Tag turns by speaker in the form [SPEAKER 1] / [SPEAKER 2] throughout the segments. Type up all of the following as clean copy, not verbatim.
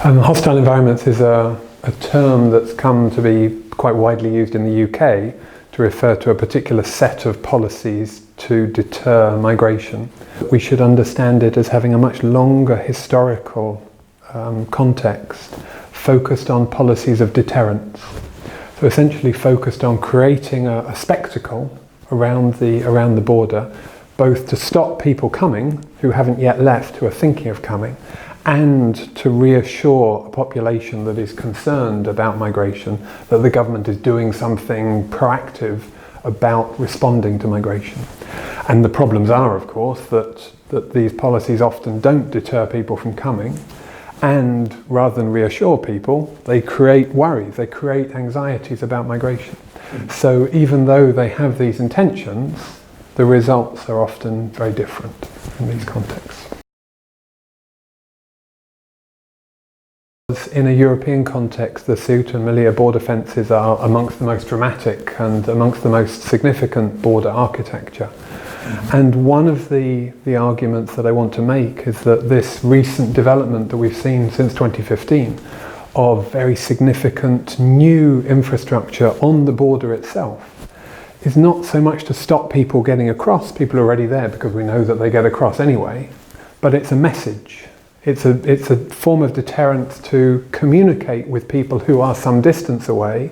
[SPEAKER 1] Hostile environments is a term that's come to be quite widely used in the UK to refer to a particular set of policies to deter migration. We should understand it as having a much longer historical context, focused on policies of deterrence. So essentially focused on creating a spectacle around the border, both to stop people coming who haven't yet left, who are thinking of coming, and to reassure a population that is concerned about migration that the government is doing something proactive about responding to migration. And the problems are, of course, that these policies often don't deter people from coming, and rather than reassure people, they create worries, they create anxieties about migration. So even though they have these intentions, the results are often very different in these contexts. In a European context, the Ceuta and Melilla border fences are amongst the most dramatic and amongst the most significant border architecture. And one of the arguments that I want to make is that this recent development that we've seen since 2015 of very significant new infrastructure on the border itself is not so much to stop people getting across, people are already there because we know that they get across anyway, but it's a message. It's a form of deterrence to communicate with people who are some distance away,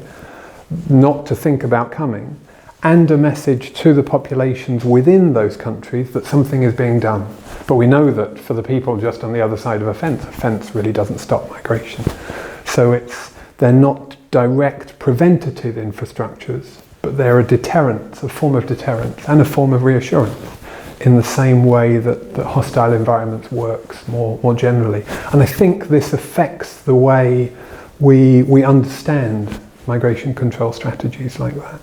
[SPEAKER 1] not to think about coming, and a message to the populations within those countries that something is being done. But we know that for the people just on the other side of a fence really doesn't stop migration. So they're not direct preventative infrastructures, but they're a deterrence, a form of deterrence, and a form of reassurance, in the same way that hostile environments works more generally. And I think this affects the way we understand migration control strategies like that.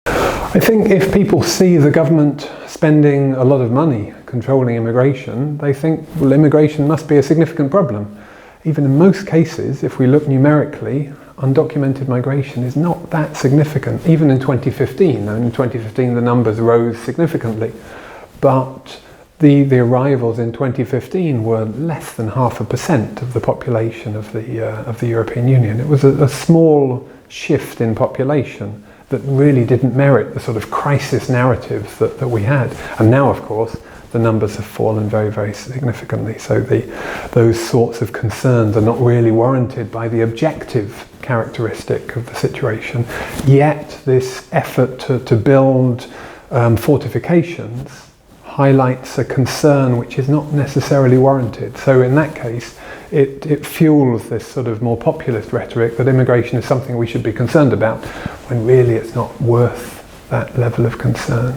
[SPEAKER 1] I think if people see the government spending a lot of money controlling immigration, they think, well, immigration must be a significant problem. Even in most cases, if we look numerically, undocumented migration is not that significant, even in 2015. And in 2015 the numbers rose significantly, but the arrivals in 2015 were less than 0.5% of the population of the European Union. It was a small shift in population that really didn't merit the sort of crisis narrative that we had. And now, of course, the numbers have fallen very, very significantly. So those sorts of concerns are not really warranted by the objective characteristic of the situation. Yet this effort to build fortifications highlights a concern which is not necessarily warranted. So in that case, it fuels this sort of more populist rhetoric that immigration is something we should be concerned about, when really it's not worth that level of concern.